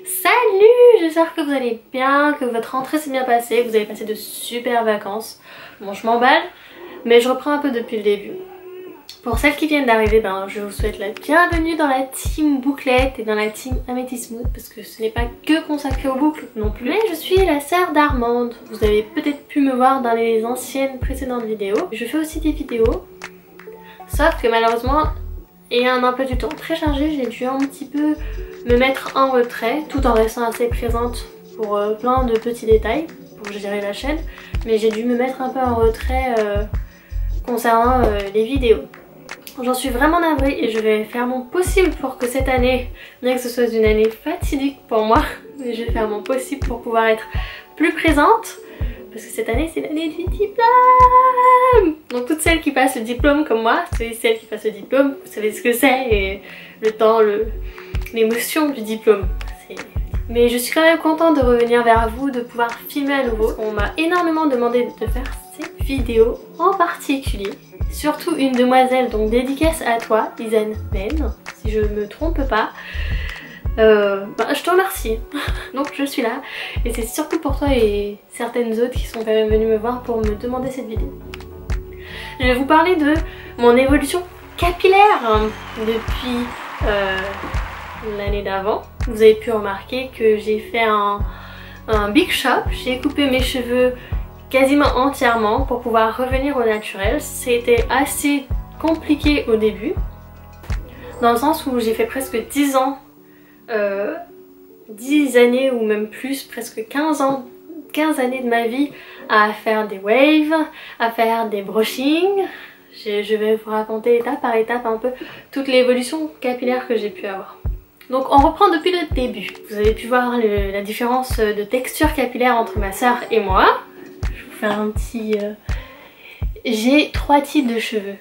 Salut, j'espère que vous allez bien, que votre rentrée s'est bien passée, que vous avez passé de super vacances. Bon, je m'emballe, mais je reprends un peu depuis le début. Pour celles qui viennent d'arriver, je vous souhaite la bienvenue dans la team bouclette et dans la team Amethyst Mood, parce que ce n'est pas que consacré aux boucles non plus. Mais je suis la sœur d'Armande. Vous avez peut-être pu me voir dans les anciennes précédentes vidéos. Je fais aussi des vidéos, sauf que malheureusement, ayant un emploi du temps très chargé, j'ai dû un petit peu me mettre en retrait tout en restant assez présente pour plein de petits détails pour gérer la chaîne, mais j'ai dû me mettre un peu en retrait concernant les vidéos. J'en suis vraiment navrée et je vais faire mon possible pour que cette année, bien que ce soit une année fatidique pour moi, je vais faire mon possible pour pouvoir être plus présente, parce que cette année c'est l'année du diplôme. Donc toutes celles qui passent le diplôme comme moi, celles qui passent le diplôme, vous savez ce que c'est, et le temps, l'émotion du diplôme. Mais je suis quand même contente de revenir vers vous, de pouvoir filmer à nouveau. On m'a énormément demandé de faire ces vidéos, en particulier, surtout une demoiselle, donc dédicace à toi, Lisanne Ben, si je me trompe pas. Je te remercie. Donc je suis là, et c'est surtout pour toi et certaines autres qui sont quand même venues me voir pour me demander cette vidéo. Je vais vous parler de mon évolution capillaire depuis l'année d'avant. Vous avez pu remarquer que j'ai fait un big shop, j'ai coupé mes cheveux quasiment entièrement pour pouvoir revenir au naturel. C'était assez compliqué au début, dans le sens où j'ai fait presque 10 ans, 10 années ou même plus, presque 15 ans, 15 années de ma vie à faire des waves, à faire des brushings. Je vais vous raconter étape par étape un peu toute l'évolution capillaire que j'ai pu avoir. Donc on reprend depuis le début. Vous avez pu voir la différence de texture capillaire entre ma soeur et moi. Je vais vous faire un petit... J'ai 3 types de cheveux.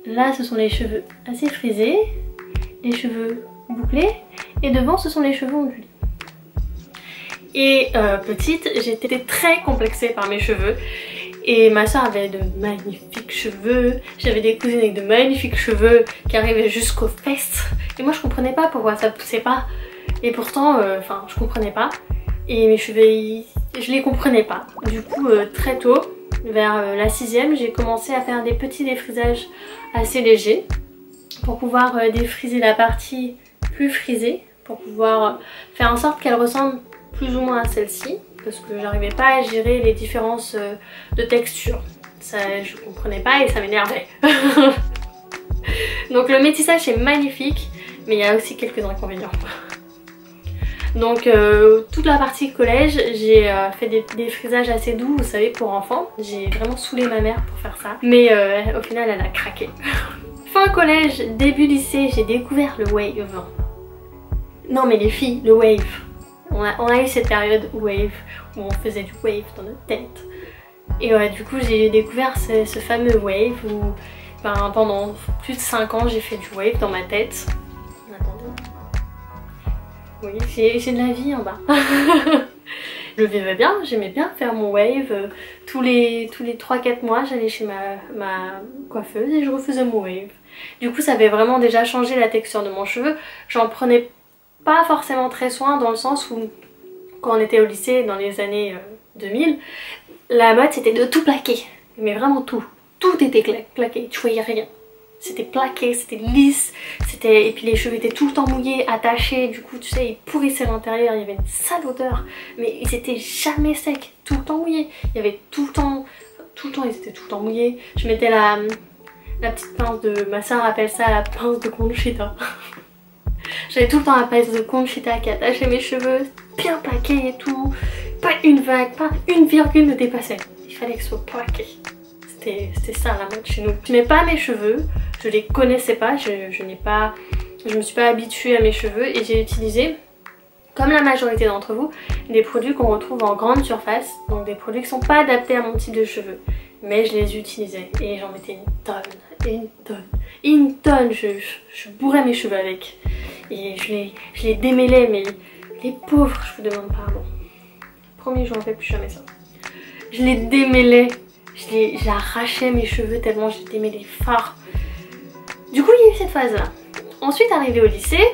Là ce sont les cheveux assez frisés, les cheveux bouclés, et devant ce sont les cheveux ondulés. Et petite, j'étais très complexée par mes cheveux. Et ma soeur avait de magnifiques cheveux, j'avais des cousines avec de magnifiques cheveux qui arrivaient jusqu'aux fesses. Et moi je comprenais pas pourquoi ça poussait pas. Et pourtant, je comprenais pas. Et mes cheveux, je les comprenais pas. Du coup, très tôt, vers la 6e, j'ai commencé à faire des petits défrisages assez légers pour pouvoir défriser la partie plus frisée, pour pouvoir faire en sorte qu'elle ressemble plus ou moins à celle-ci, parce que j'arrivais pas à gérer les différences de texture. Ça, je comprenais pas et ça m'énervait. Donc le métissage est magnifique, mais il y a aussi quelques inconvénients. Donc toute la partie collège, j'ai fait des frisages assez doux, vous savez, pour enfants. J'ai vraiment saoulé ma mère pour faire ça, mais au final elle a craqué. Fin collège, début lycée, j'ai découvert le wave. Non mais les filles, le wave. On a eu cette période wave où on faisait du wave dans notre tête. Et ouais, du coup j'ai découvert ce fameux wave où pendant plus de 5 ans j'ai fait du wave dans ma tête. Attendez. Oui, j'ai de la vie en bas. Je vivais bien, j'aimais bien faire mon wave. Tous les 3-4 mois j'allais chez ma coiffeuse et je refaisais mon wave. Du coup ça avait vraiment déjà changé la texture de mon cheveu. J'en prenais pas forcément très soin, dans le sens où quand on était au lycée dans les années 2000, la mode c'était de tout plaquer, mais vraiment tout était plaqué, tu voyais rien, c'était plaqué, c'était lisse, et puis les cheveux étaient tout le temps mouillés, attachés, du coup tu sais ils pourrissaient à l'intérieur, il y avait une sale odeur, mais ils étaient jamais secs, tout le temps mouillés, il y avait tout le temps ils étaient tout le temps mouillés. Je mettais la petite pince de, ma soeur appelle ça la pince de Conchita. J'avais tout le temps la pince de Conchita qui attachait mes cheveux, bien plaqués et tout. Pas une vague, pas une virgule ne dépassait. Il fallait que ce soit plaqué. C'était ça la mode chez nous. Je n'aimais pas mes cheveux, je les connaissais pas, je me suis pas habituée à mes cheveux et j'ai utilisé, comme la majorité d'entre vous, des produits qu'on retrouve en grande surface. Donc des produits qui sont pas adaptés à mon type de cheveux. Mais je les utilisais et j'en mettais une tonne. Je bourrais mes cheveux avec. Et je les démêlais, mais les pauvres, je vous demande pardon. Promis, je n'en fais plus jamais ça. Je les démêlais, j'arrachais mes cheveux tellement je les démêlais fort. Du coup, il y a eu cette phase-là. Ensuite, arrivé au lycée,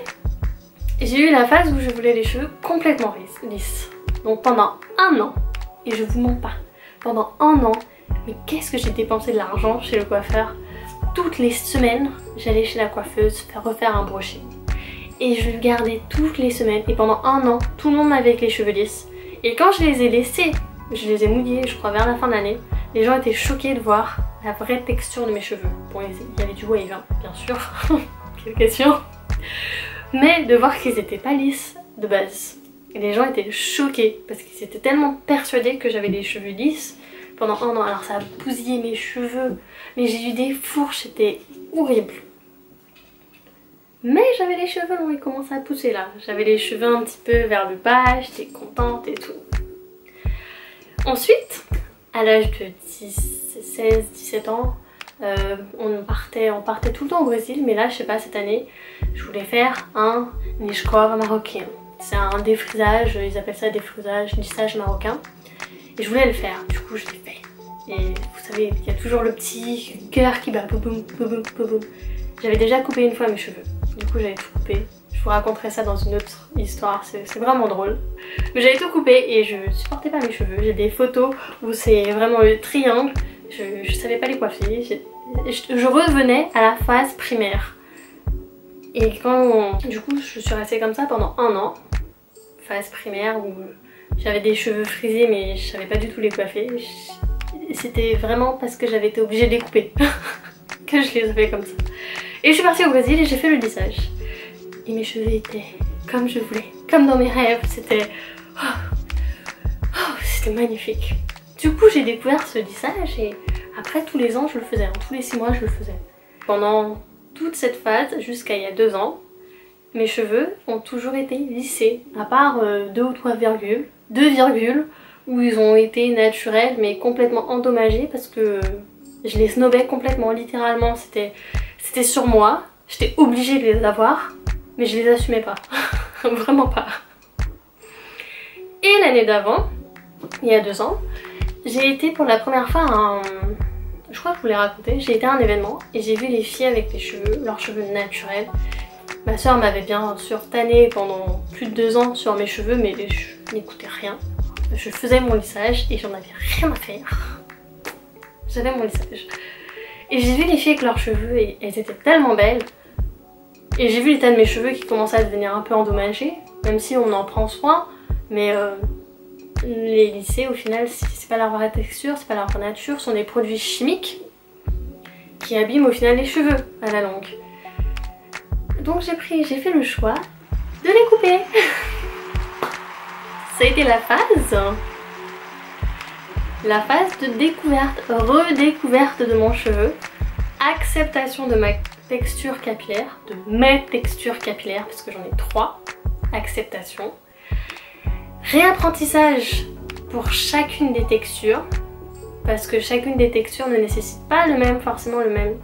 j'ai eu la phase où je voulais les cheveux complètement lisses. Donc pendant un an, et je vous mens pas, pendant un an, mais qu'est-ce que j'ai dépensé de l'argent chez le coiffeur. Toutes les semaines, j'allais chez la coiffeuse refaire un brushing. Et je le gardais toutes les semaines. Et pendant un an, tout le monde m'avait avec les cheveux lisses. Et quand je les ai laissés, je les ai mouillés, je crois vers la fin de l'année, les gens étaient choqués de voir la vraie texture de mes cheveux. Bon, il y avait du wave, hein, bien sûr. Quelle question. Mais de voir qu'ils étaient pas lisses de base. Et les gens étaient choqués parce qu'ils étaient tellement persuadés que j'avais des cheveux lisses pendant un an. Alors ça a bousillé mes cheveux, mais j'ai eu des fourches, c'était horrible. Mais j'avais les cheveux longs, ils commençaient à pousser là. J'avais les cheveux un petit peu vers le bas, j'étais contente et tout. Ensuite, à l'âge de 16-17 ans, on partait tout le temps au Brésil, mais là je sais pas, cette année je voulais faire un nichkor marocain. C'est un défrisage, ils appellent ça défrisage, lissage marocain. Et je voulais le faire, du coup je l'ai fait. Et vous savez, il y a toujours le petit cœur qui bat boum boum boum boum boum. J'avais déjà coupé une fois mes cheveux, du coup j'avais tout coupé. Je vous raconterai ça dans une autre histoire, c'est vraiment drôle. Mais j'avais tout coupé et je supportais pas mes cheveux. J'ai des photos où c'est vraiment le triangle. Je savais pas les coiffer. Je revenais à la phase primaire. Et du coup je suis restée comme ça pendant un an. Phase primaire où j'avais des cheveux frisés mais je savais pas du tout les coiffer. C'était vraiment parce que j'avais été obligée de les couper que je les ai fait comme ça. Et je suis partie au Brésil et j'ai fait le lissage. Et mes cheveux étaient comme je voulais, comme dans mes rêves. C'était c'était magnifique. Du coup j'ai découvert ce lissage et après tous les ans je le faisais, hein. Tous les 6 mois je le faisais. Pendant toute cette phase, jusqu'à il y a 2 ans, mes cheveux ont toujours été lissés, à part 2 ou 3 virgules, 2 virgules où ils ont été naturels mais complètement endommagés parce que je les snobais complètement, littéralement. C'était sur moi, j'étais obligée de les avoir, mais je les assumais pas, vraiment pas. Et l'année d'avant, il y a 2 ans, j'ai été pour la première fois à un... Je crois que je vous l'ai raconté, j'ai été à un événement et j'ai vu les filles avec leurs cheveux naturels. Ma soeur m'avait bien sûr tanné pendant plus de 2 ans sur mes cheveux, mais je n'écoutais rien. Je faisais mon lissage et j'en avais rien à faire. J'avais mon lissage. Et j'ai vu les filles avec leurs cheveux et elles étaient tellement belles. Et j'ai vu l'état de mes cheveux qui commençaient à devenir un peu endommagés, même si on en prend soin, mais les lissés au final c'est pas leur vraie texture, c'est pas leur vraie nature, ce sont des produits chimiques qui abîment au final les cheveux à la longue. Donc j'ai fait le choix de les couper. Ça a été la phase de découverte, redécouverte de mon cheveu, acceptation de ma texture capillaire, de mes textures capillaires, parce que j'en ai 3, acceptation, réapprentissage pour chacune des textures, parce que chacune des textures ne nécessite pas forcément le même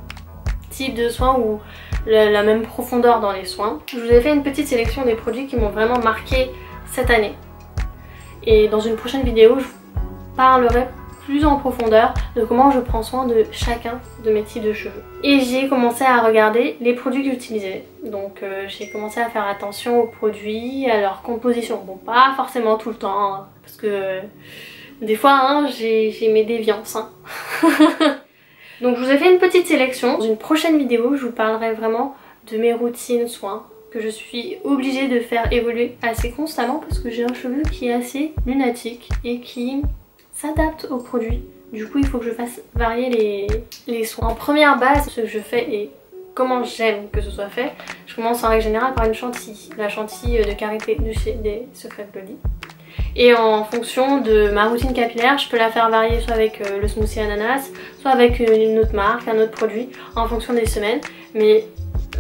type de soin ou la même profondeur dans les soins. Je vous ai fait une petite sélection des produits qui m'ont vraiment marqué cette année. Et dans une prochaine vidéo, je vous parlerai plus en profondeur de comment je prends soin de chacun de mes types de cheveux. Et j'ai commencé à regarder les produits que j'utilisais. Donc j'ai commencé à faire attention aux produits, à leur composition. Bon, pas forcément tout le temps, hein, parce que des fois hein, j'ai mes déviances. Hein. Donc je vous ai fait une petite sélection. Dans une prochaine vidéo, je vous parlerai vraiment de mes routines soins que je suis obligée de faire évoluer assez constamment parce que j'ai un cheveu qui est assez lunatique et qui s'adapte aux produits. Du coup il faut que je fasse varier les soins. En première base, ce que je fais et comment j'aime que ce soit fait, je commence en règle générale par une chantilly. La chantilly de karité de chez des Secret Body. Et en fonction de ma routine capillaire, je peux la faire varier soit avec le smoothie ananas, soit avec une autre marque, un autre produit, en fonction des semaines. Mais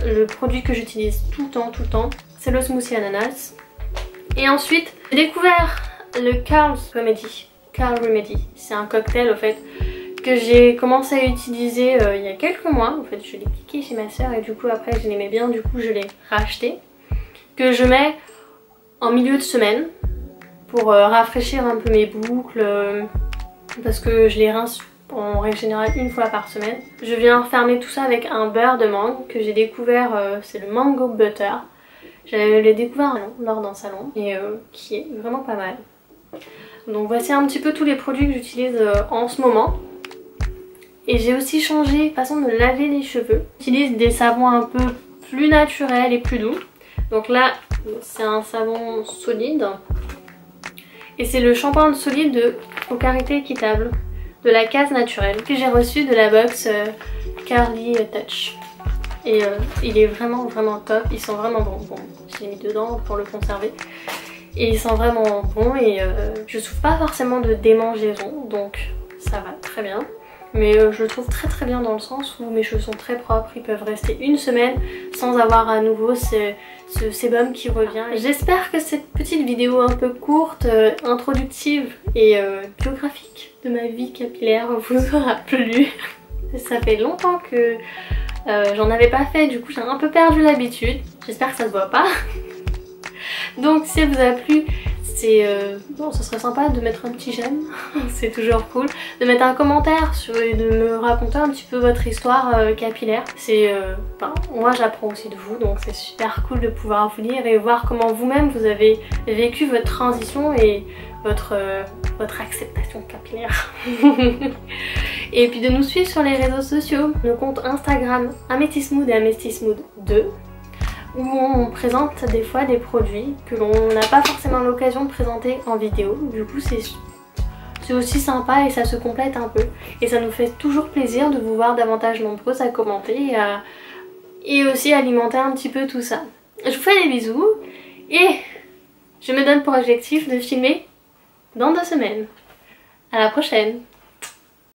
le produit que j'utilise tout le temps, c'est le smoothie ananas. Et ensuite, j'ai découvert le Carl Remedy. C'est un cocktail au fait que j'ai commencé à utiliser il y a quelques mois. En fait, je l'ai piqué chez ma soeur et du coup après je l'aimais bien, du coup je l'ai racheté. Que je mets en milieu de semaine pour rafraîchir un peu mes boucles parce que je les rince en règle générale une fois par semaine. Je viens fermer tout ça avec un beurre de mangue que j'ai découvert, c'est le Mango Butter, Je l'ai découvert lors d'un salon et qui est vraiment pas mal. Donc voici un petit peu tous les produits que j'utilise en ce moment. Et j'ai aussi changé la façon de laver les cheveux. J'utilise des savons un peu plus naturels et plus doux. Donc là, c'est un savon solide. Et c'est le shampoing solide aux Karité Équitable de la case naturelle que j'ai reçu de la box Curly Touch. Et il est vraiment top, ils sont vraiment bons. Bon, je l'ai mis dedans pour le conserver. Et ils sont vraiment bons et je souffre pas forcément de démangeaison, donc ça va très bien. Mais je le trouve très bien dans le sens où mes cheveux sont très propres, ils peuvent rester une semaine sans avoir à nouveau ce sébum qui revient. J'espère que cette petite vidéo un peu courte, introductive et biographique de ma vie capillaire vous aura plu. Ça fait longtemps que j'en avais pas fait, du coup j'ai un peu perdu l'habitude. J'espère que ça se voit pas. Donc si elle vous a plu, bon, ce serait sympa de mettre un petit j'aime, c'est toujours cool, de mettre un commentaire et de me raconter un petit peu votre histoire capillaire. Moi j'apprends aussi de vous, donc c'est super cool de pouvoir vous lire et voir comment vous-même vous avez vécu votre transition et votre acceptation capillaire. Et puis de nous suivre sur les réseaux sociaux, nos comptes Instagram Amethysmood et Amethysmood 2. Où on présente des fois des produits que l'on n'a pas forcément l'occasion de présenter en vidéo. Du coup c'est aussi sympa et ça se complète un peu. Et ça nous fait toujours plaisir de vous voir davantage nombreuses à commenter et aussi alimenter un petit peu tout ça. Je vous fais des bisous et je me donne pour objectif de filmer dans 2 semaines. À la prochaine!